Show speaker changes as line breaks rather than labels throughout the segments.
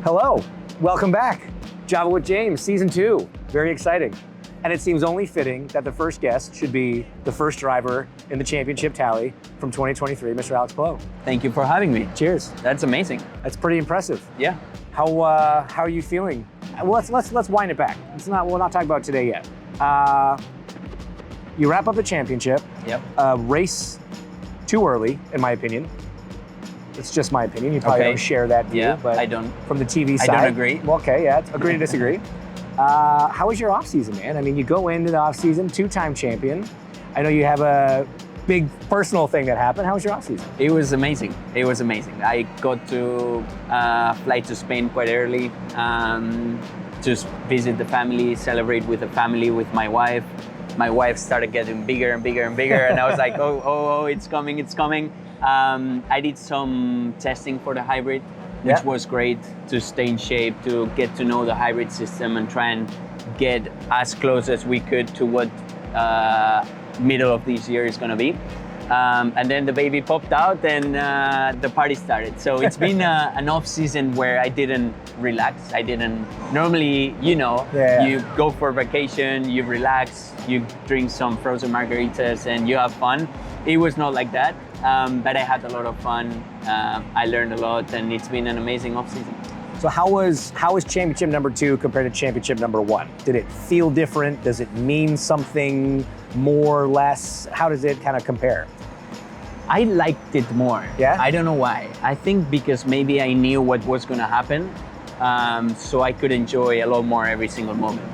Hello, welcome back. Java with James, season 2. Very exciting. And it seems only fitting that the first guest should be the first driver in the championship tally from 2023, Mr. Alex Palou.
Thank you for having me.
Cheers.
That's amazing.
That's pretty impressive.
Yeah.
How are you feeling? Well, let's wind it back. We'll not talk about today yet. You wrap up the championship.
Yep.
Race too early, in my opinion. It's just my opinion. You probably don't share that view.
Yeah,
but
I don't.
From the TV side.
I don't agree.
Well, okay, yeah, agree to disagree. How was your off season, man? I mean, you go into the off season, 2-time champion. I know you have a big personal thing that happened. How was your off season?
It was amazing. It was amazing. I got to fly to Spain quite early, just visit the family, celebrate with the family, with my wife. My wife started getting bigger and bigger and bigger, and I was like, oh, it's coming, it's coming. I did some testing for the hybrid, which was great to stay in shape, to get to know the hybrid system and try and get as close as we could to what middle of this year is going to be. And then the baby popped out and the party started. So it's been an off season where I didn't relax. I didn't, normally, you go for vacation, you relax, you drink some frozen margaritas and you have fun. It was not like that, but I had a lot of fun. I learned a lot and it's been an amazing off season.
So how was championship number 2 compared to championship number 1? Did it feel different? Does it mean something more, less? How does it kind of compare?
I liked it more.
Yeah?
I don't know why. I think because maybe I knew what was going to happen, so I could enjoy a lot more every single moment.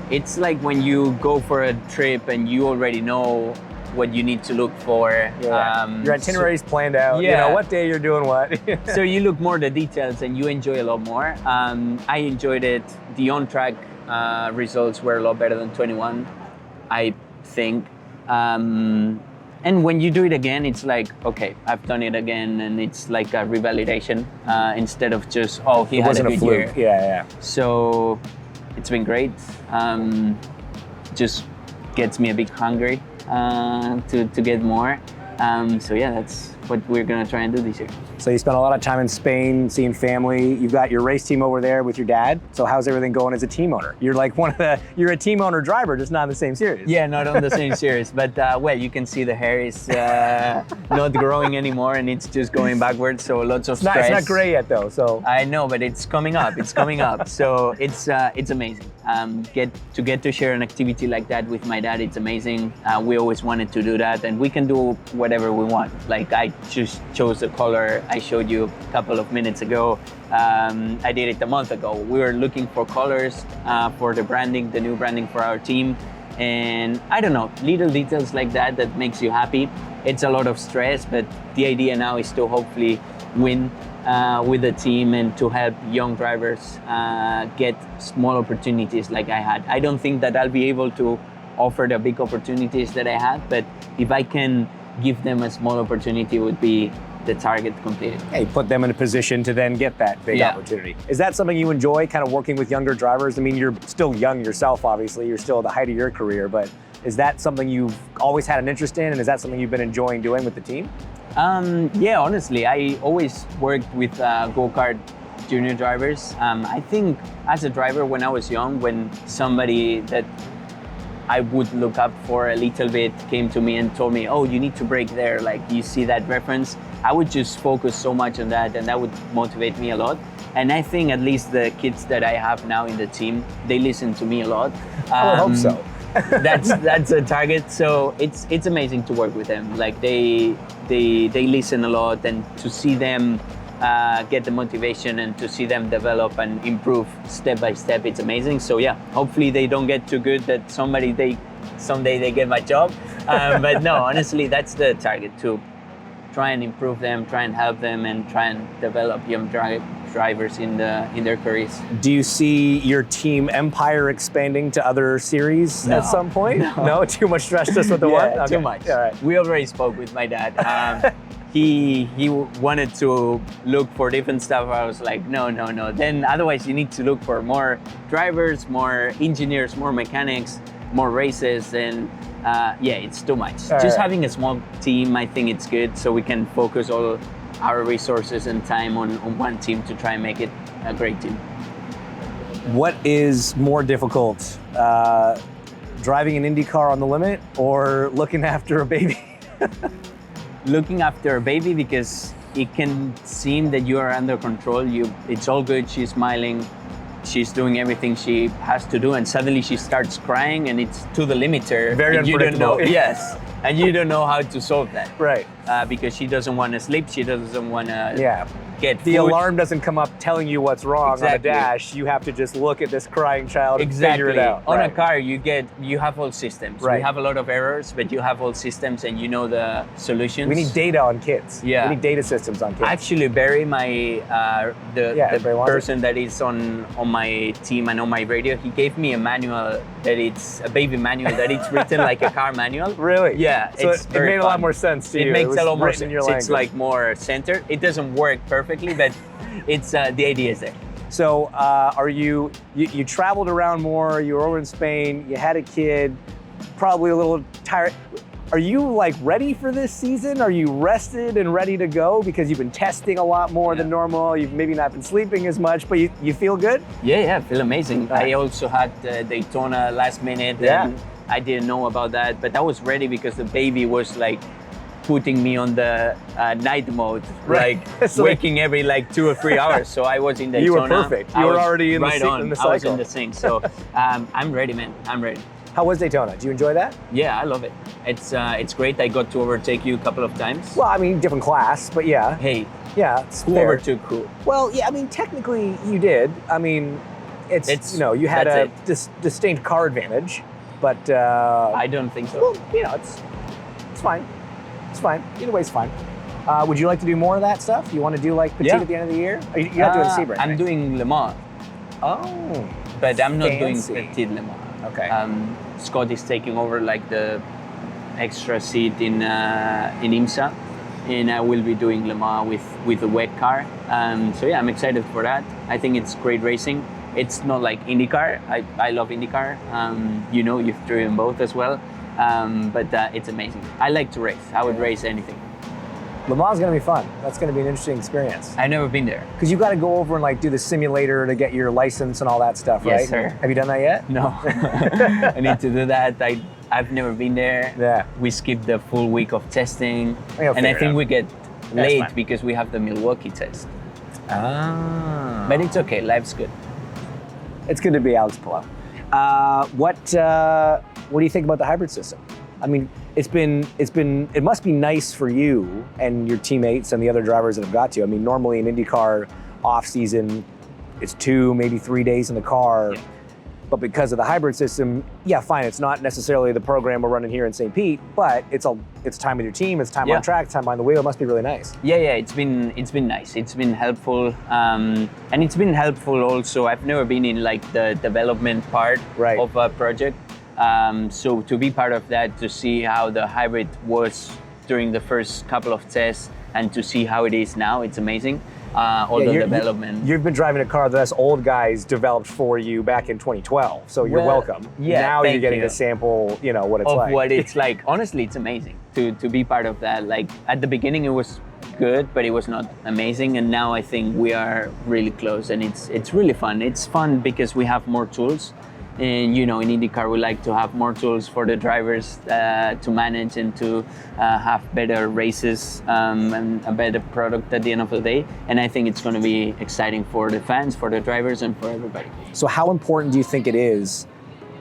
It's like when you go for a trip and you already know what you need to look for.
Yeah. Your itinerary is planned out. Yeah. You know what day you're doing what.
So you look more at the details and you enjoy a lot more. I enjoyed it. The on-track results were a lot better than 21, I think. And when you do it again, it's like, okay, I've done it again, and it's like a revalidation instead of just, oh, he had a good year.
Yeah.
So it's been great. Just gets me a bit hungry to get more. So yeah, that's what we're gonna try and do this year.
So you spent a lot of time in Spain, seeing family. You've got your race team over there with your dad. So how's everything going as a team owner? You're like you're a team owner driver, just not in the same series.
Yeah, not on the same series. But well, you can see the hair is not growing anymore and it's just going backwards. So lots of stress.
It's not gray yet though, so.
I know, but it's coming up, it's coming up. So it's amazing. Get to share an activity like that with my dad, it's amazing. We always wanted to do that and we can do whatever we want. Like I just chose the color I showed you a couple of minutes ago. I did it a month ago. We were looking for colors for the branding, the new branding for our team. And I don't know, little details like that makes you happy. It's a lot of stress, but the idea now is to hopefully win with the team and to help young drivers get small opportunities like I had. I don't think that I'll be able to offer the big opportunities that I had, but if I can give them a small opportunity, would be the target completed.
Hey, put them in a position to then get that big opportunity. Is that something you enjoy, kind of working with younger drivers? I mean, you're still young yourself, obviously. You're still at the height of your career, but is that something you've always had an interest in? And is that something you've been enjoying doing with the team?
Yeah, honestly, I always worked with go-kart junior drivers. I think as a driver, when I was young, when somebody that I would look up for a little bit came to me and told me, oh, you need to brake there, like you see that reference, I would just focus so much on that and that would motivate me a lot. And I think at least the kids that I have now in the team, they listen to me a lot.
I would hope so.
that's a target. So it's amazing to work with them. Like they listen a lot, and to see them get the motivation and to see them develop and improve step by step, it's amazing. So yeah, hopefully they don't get too good that someday they get my job. But no, honestly, that's the target, to try and improve them, try and help them, and try and develop young drivers in their careers.
Do you see your team empire expanding to other series at some point? No, too much stress just with the one?
Okay. Too much. All right. We already spoke with my dad. He wanted to look for different stuff. I was like, no. Then otherwise you need to look for more drivers, more engineers, more mechanics, more races, and yeah, it's too much. Just having a small team, I think it's good, so we can focus all our resources and time on one team to try and make it a great team.
What is more difficult, driving an Indy car on the limit or looking after a baby?
Looking after a baby, because it can seem that you are under control. It's all good. She's smiling. She's doing everything she has to do, and suddenly she starts crying, and it's to the limiter.
Very
and you don't know.
unpredictable.
Yes, and you don't know how to solve that.
Right.
Because she doesn't want to sleep. She doesn't want to
Yeah.
get
The
food.
alarm doesn't come up telling you what's wrong on the
Exactly.
dash. You have to just look at this crying child and
Exactly.
figure it out.
On
Right.
a car, you have all systems.
Right.
We have a lot of errors, but you have all systems, and you know the solutions.
We need data on kids.
Yeah.
We need data systems on kids.
Actually, Barry, the
everybody wants
person that is on my team and on my radio, he gave me a manual a baby manual that it's written like a car manual.
Really?
Yeah.
So
it's
it
very
made a lot
fun.
more sense to you.
It makes
was
a lot more
written in
sense.
your
It's
language.
like more centered. It doesn't work perfectly, but it's the idea is there.
So you traveled around more, you were over in Spain, you had a kid, probably a little tired. Are you like ready for this season? Are you rested and ready to go? Because you've been testing a lot more than normal. You've maybe not been sleeping as much, but you feel good?
Yeah, I feel amazing.
Right.
I also had Daytona last minute,
Yeah.
and I didn't know about that, but I was ready because the baby was like putting me on the night mode,
Right.
like
So
waking every like 2 or 3 hours. So I was in Daytona.
You were perfect. You
I
were
was
already in the
right
sy-
on.
in the
I was
cycle.
in the sync. So I'm ready, man. I'm ready.
How was Daytona? Do you enjoy that?
Yeah, I love it. It's great. I got to overtake you a couple of times.
Well, I mean, different class, but yeah.
Hey,
Yeah, it's
who
fair.
overtook who?
Well, yeah, I mean, technically you did. I mean, it's you know, you had a
that's
distinct car advantage, but
I don't think so.
well, you know, it's fine. It's fine. Either way, it's fine. Would you like to do more of that stuff? You want to do like Petit
Yeah.
at the end of the year? Or you're not doing Sebring.
I'm doing Le Mans,
Oh,
but I'm not
fancy.
doing Petit Le Mans.
Okay.
Scott is taking over like the extra seat in IMSA, and I will be doing Le Mans with the wet car. So yeah, I'm excited for that. I think it's great racing. It's not like IndyCar. I love IndyCar. You know, you've driven both as well. But it's amazing. I like to race. I would race anything.
Le Mans is going to be fun. That's going to be an interesting experience.
I've never been there.
Because you got to go over and like do the simulator to get your license and all that stuff, right?
Yes, sir.
Have you done that yet?
No, I need to do that. I've never been there.
Yeah.
We skipped the full week of testing,
You'll
and I
figure it
think
out.
we get
That's
late
fine.
because we have the Milwaukee test.
Ah.
But it's okay. Life's good.
It's good to be Alex Palou. What do you think about the hybrid system? I mean, it must be nice for you and your teammates and the other drivers that have got to. I mean, normally in IndyCar off season, it's 2, maybe 3 days in the car.
Yeah.
But because of the hybrid system, yeah, fine. It's not necessarily the program we're running here in St. Pete, but it's time with your team, it's time
Yeah.
on track, time behind the wheel. It must be really nice.
Yeah, it's been nice. It's been helpful, and it's been helpful also. I've never been in like the development part
Right.
of a project, so to be part of that, to see how the hybrid was during the first couple of tests, and to see how it is now, it's amazing. All the development.
You've been driving a car that us old guys developed for you back in 2012, so you're
Well,
welcome.
yeah,
Now you're
thank
getting
you.
to sample, you know, what it's
of
like.
what it's like. Honestly, it's amazing to be part of that. Like at the beginning, it was good, but it was not amazing. And now I think we are really close, and it's really fun. It's fun because we have more tools. And you know, in IndyCar, we like to have more tools for the drivers to manage and to have better races and a better product at the end of the day. And I think it's going to be exciting for the fans, for the drivers, and for everybody.
So how important do you think it is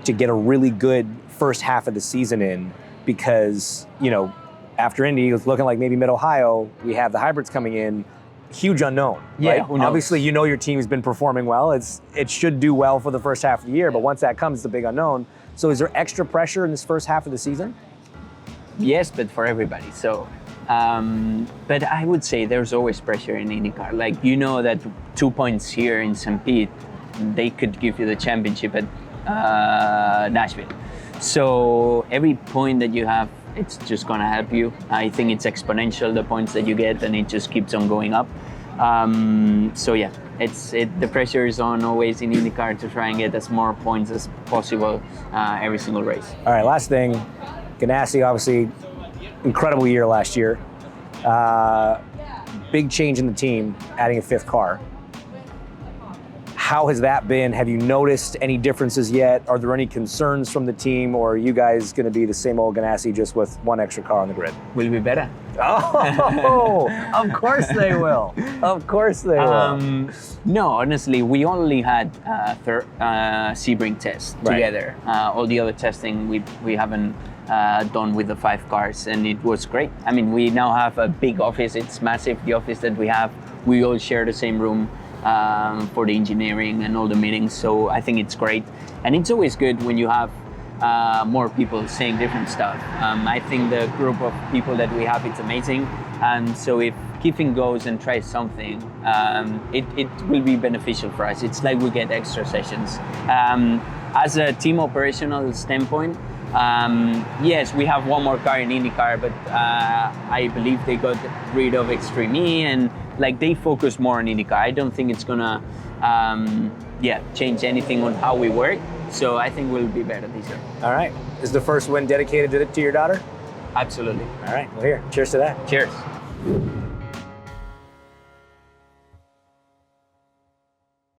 to get a really good first half of the season in? Because, you know, after Indy, it's looking like maybe Mid-Ohio, we have the hybrids coming in. Huge unknown.
Yeah,
right?
who knows?
Obviously, you know your team's been performing well. It should do well for the first half of the year, but once that comes, it's the big unknown. So is there extra pressure in this first half of the season?
Yes, but for everybody. So, but I would say there's always pressure in IndyCar. Like, you know that 2 points here in St. Pete, they could give you the championship at Nashville. So every point that you have, it's just going to help you. I think it's exponential, the points that you get, and it just keeps on going up. So yeah, the pressure is on always in IndyCar to try and get as more points as possible every single race.
All right, last thing. Ganassi, obviously, incredible year last year. big change in the team, adding a 5th car. How has that been? Have you noticed any differences yet? Are there any concerns from the team, or are you guys going to be the same old Ganassi just with 1 extra car on the grid?
Will be better.
Oh, of course they will. Of course they will.
No, honestly, we only had Sebring test together. All the other testing we haven't done with the 5 cars, and it was great. I mean, we now have a big office. It's massive, the office that we have. We all share the same room for the engineering and all the meetings. So I think it's great. And it's always good when you have more people saying different stuff. I think the group of people that we have, it's amazing. And so if Kiffin goes and tries something, it will be beneficial for us. It's like we get extra sessions. As a team operational standpoint, yes, we have 1 more car in IndyCar, but I believe they got rid of Extreme E, and like they focus more on IndyCar. I don't think it's gonna change anything on how we work. So I think we'll be better this year.
All right. Is the first win dedicated to your daughter?
Absolutely.
All right. Well, here. Cheers to that.
Cheers.